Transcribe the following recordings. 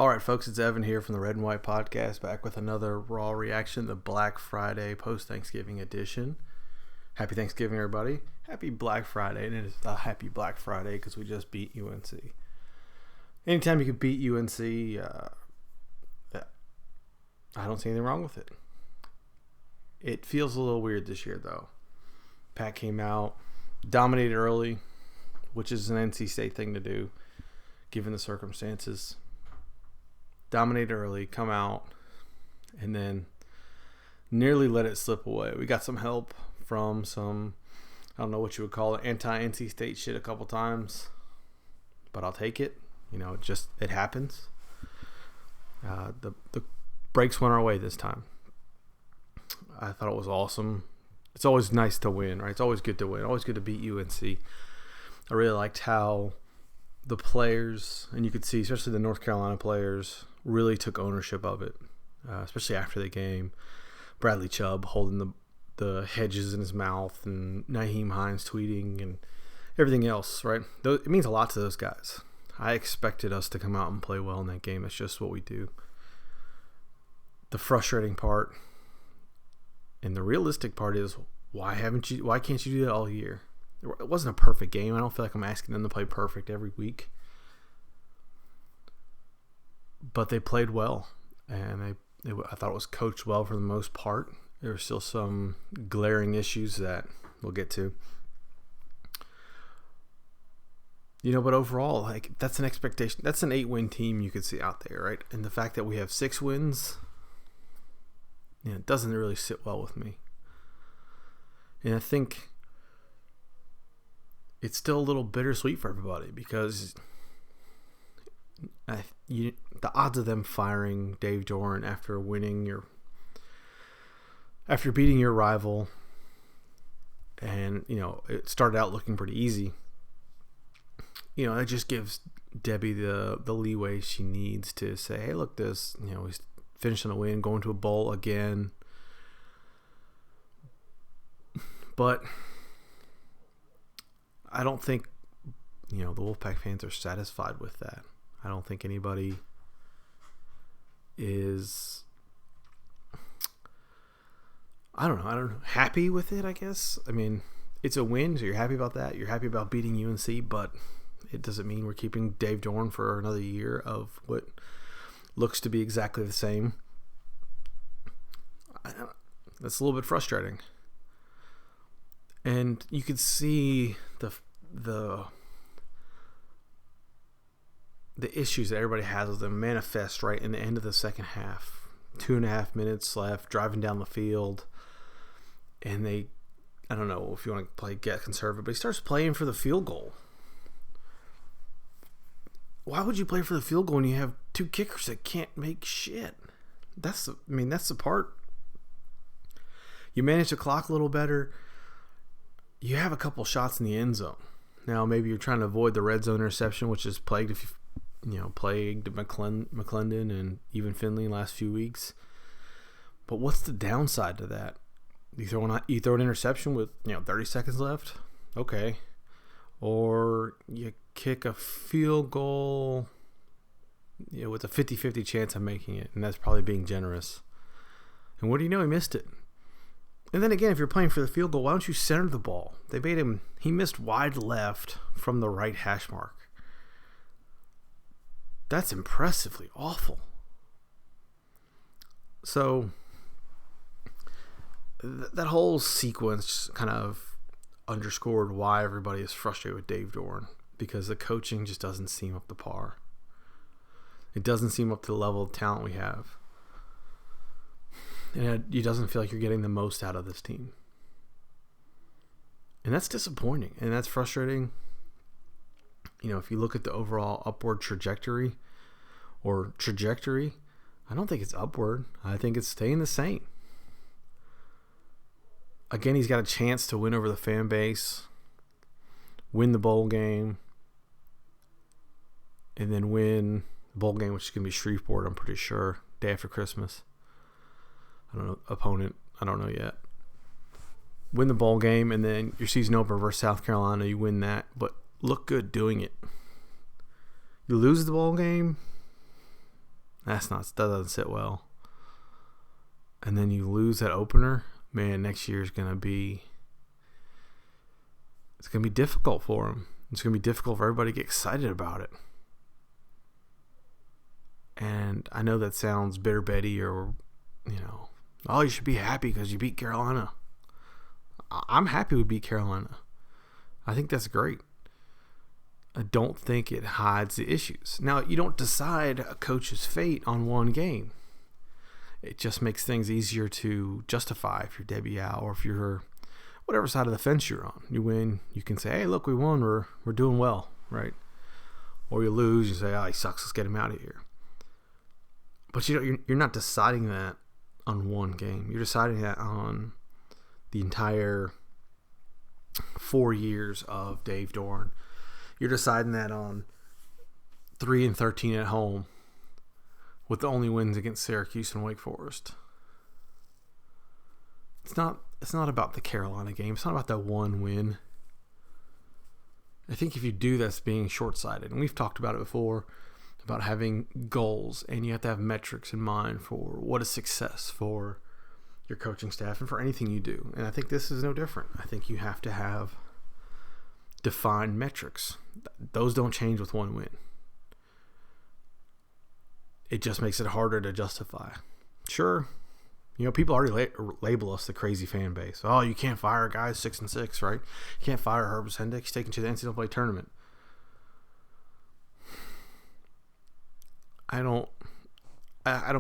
All right, folks, it's Evan here from the Red and White Podcast, back with another Raw reaction, the Black Friday post-Thanksgiving edition. Happy Thanksgiving, everybody. Happy Black Friday, and it is a happy Black Friday because we just beat UNC. Anytime you can beat UNC, I don't see anything wrong with it. It feels a little weird this year, though. Pat came out, dominated early, which is an NC State thing to do, given the circumstances. Dominate early, come out, and then nearly let it slip away. We got some help from some, I don't know what you would call it, anti-NC State shit a couple times, but I'll take it. You know, it happens. The breaks went our way this time. I thought it was awesome. It's always nice to win, right? It's always good to win. Always good to beat UNC. I really liked how the players, and you could see, especially the North Carolina players, really took ownership of it, especially after the game. Bradley Chubb holding the hedges in his mouth, and Nyheim Hines tweeting, and everything else, right? It means a lot to those guys. I expected us to come out and play well in that game. That's just what we do. The frustrating part and the realistic part is, why can't you do that all year? It wasn't a perfect game. I don't feel like I'm asking them to play perfect every week. But they played well, and I thought it was coached well for the most part. There were still some glaring issues that we'll get to. You know, but overall, like, that's an expectation. That's an 8-win team you could see out there, right? And the fact that we have 6 wins, it doesn't really sit well with me. And I think it's still a little bittersweet for everybody because the odds of them firing Dave Doeren after beating your rival, and it started out looking pretty easy. It just gives Debbie the leeway she needs to say, hey, look, he's finishing a win, going to a bowl again. But I don't think the Wolfpack fans are satisfied with that. I don't think anybody is, I don't know, happy with it, I guess. I mean, it's a win, so you're happy about that. You're happy about beating UNC, but it doesn't mean we're keeping Dave Doeren for another year of what looks to be exactly the same. That's a little bit frustrating. And you could see the issues that everybody has with them manifest right in the end of the second half. 2.5 minutes left, driving down the field, and I don't know if you want to get conservative, but he starts playing for the field goal. Why would you play for the field goal when you have 2 kickers that can't make shit? That's the part. You manage to clock a little better. You have a couple shots in the end zone. Now, maybe you're trying to avoid the red zone interception, which has plagued McClendon and even Finley in the last few weeks. But what's the downside to that? You throw an interception with 30 seconds left? Okay. Or you kick a field goal with a 50-50 chance of making it, and that's probably being generous. And what do you know? He missed it. And then again, if you're playing for the field goal, why don't you center the ball? He missed wide left from the right hash mark. That's impressively awful. So that whole sequence kind of underscored why everybody is frustrated with Dave Doeren, because the coaching just doesn't seem up to par. It doesn't seem up to the level of talent we have. And it doesn't feel like you're getting the most out of this team. And that's disappointing. And that's frustrating. If you look at the overall upward trajectory, I don't think it's upward. I think it's staying the same. Again, he's got a chance to win over the fan base, win the bowl game, and then win the bowl game, which is going to be Shreveport, I'm pretty sure, day after Christmas. I don't know, opponent, I don't know yet. Win the bowl game, and then your season opener versus South Carolina, you win that, but look good doing it. You lose the bowl game, That doesn't sit well. And then you lose that opener. Man, next year is going to be difficult for him. It's going to be difficult for everybody to get excited about it. And I know that sounds bitter Betty or, oh, you should be happy because you beat Carolina. I'm happy we beat Carolina. I think that's great. I don't think it hides the issues. Now, you don't decide a coach's fate on one game. It just makes things easier to justify if you're Debbie Howe or if you're whatever side of the fence you're on. You win, you can say, hey, look, we won. We're doing well, right? Or you lose, you say, oh, he sucks. Let's get him out of here. But you're not deciding that on one game. You're deciding that on the entire 4 years of Dave Doeren. You're deciding that on 3-13 at home with the only wins against Syracuse and Wake Forest. It's not about the Carolina game. It's not about that one win. I think if you do, that's being short-sighted. And we've talked about it before, about having goals, and you have to have metrics in mind for what is success for your coaching staff and for anything you do. And I think this is no different. I think you have to have defined metrics. Those don't change with one win. It just makes it harder to justify. Sure, people already label us the crazy fan base. Oh, you can't fire guys 6-6, right? You can't fire Herb Sendek. He's taken to the NCAA tournament. I don't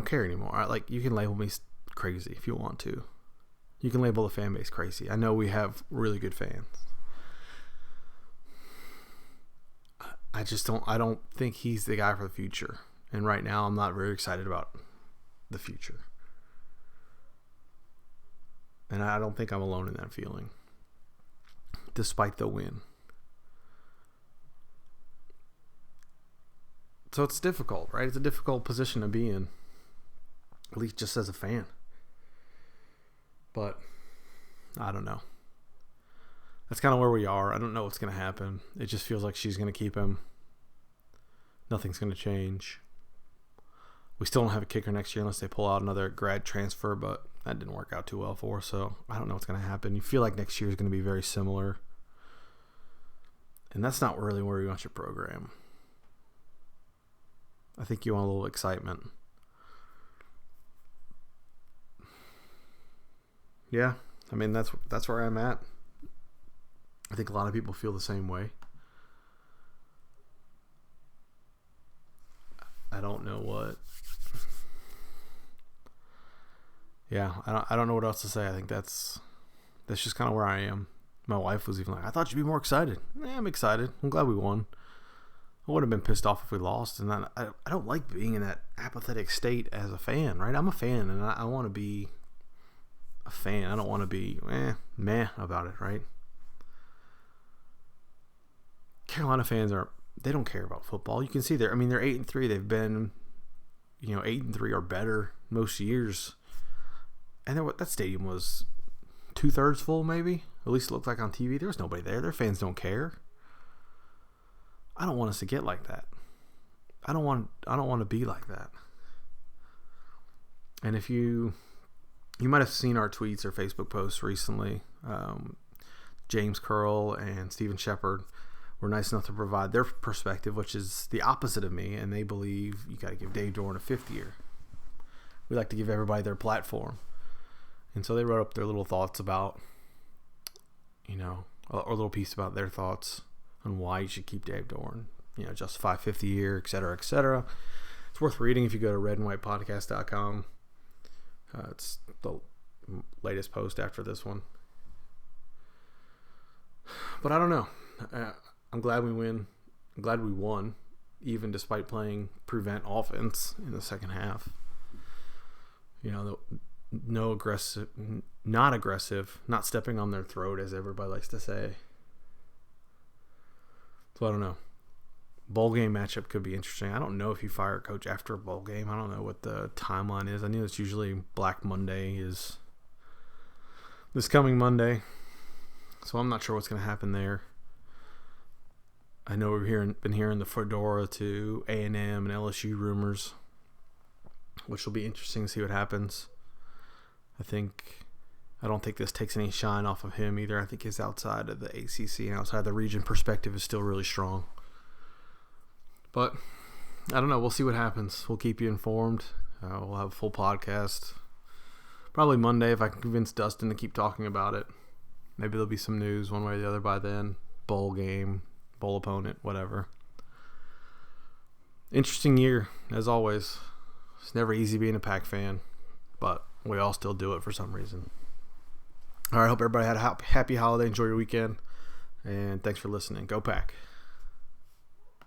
care anymore. You can label me crazy if you want to. You can label the fan base crazy. I know we have really good fans. I don't think he's the guy for the future. And right now I'm not very excited about the future. And I don't think I'm alone in that feeling. Despite the win. So it's difficult, right? It's a difficult position to be in. At least just as a fan. But I don't know. That's kind of where we are. I don't know what's going to happen. It just feels like she's going to keep him. Nothing's going to change. We still don't have a kicker next year unless they pull out another grad transfer, but that didn't work out too well for us, so I don't know what's going to happen. You feel like next year is going to be very similar. And that's not really where you want your program. I think you want a little excitement. Yeah, I mean, that's where I'm at. I think a lot of people feel the same way. I don't know what. Yeah, I don't know what else to say. I think that's just kind of where I am. My wife was even like, I thought you'd be more excited. Yeah, I'm excited. I'm glad we won. I would have been pissed off if we lost. And I don't like being in that apathetic state as a fan, right? I'm a fan, and I want to be a fan. I don't want to be meh about it, right? Carolina fans they don't care about football. You can see they're 8-3. They've been, 8-3 or better most years. And that stadium was 2/3 full, maybe. At least it looked like on TV. There was nobody there. Their fans don't care. I don't want us to get like that. I don't want to be like that. And if you might have seen our tweets or Facebook posts recently, James Curl and Stephen Shepard were nice enough to provide their perspective, which is the opposite of me, and they believe you got to give Dave Doeren a fifth year. We like to give everybody their platform. And so they wrote up their little thoughts about, a little piece about their thoughts on why you should keep Dave Doeren, justify 50 year, et cetera, et cetera. It's worth reading if you go to redandwhitepodcast.com. It's the latest post after this one. But I don't know. I'm glad we win. I'm glad we won, even despite playing prevent offense in the second half. No aggressive, not aggressive, not stepping on their throat, as everybody likes to say. So I don't know. Bowl game matchup could be interesting. I don't know if you fire a coach after a bowl game. I don't know what the timeline is. I know it's usually Black Monday is this coming Monday. So I'm not sure what's going to happen there. I know we've been hearing the Fedora to A&M and LSU rumors. which will be interesting to see what happens. I don't think this takes any shine off of him either. I think his outside of the ACC and outside the region perspective is still really strong. But I don't know. We'll see what happens. We'll keep you informed. We'll have a full podcast probably Monday if I can convince Dustin to keep talking about it. Maybe there'll be some news one way or the other by then. Bowl game, bowl opponent, whatever. Interesting year, as always. It's never easy being a Pack fan, but we all still do it for some reason. All right, hope everybody had a happy holiday. Enjoy your weekend, and thanks for listening. Go Pack.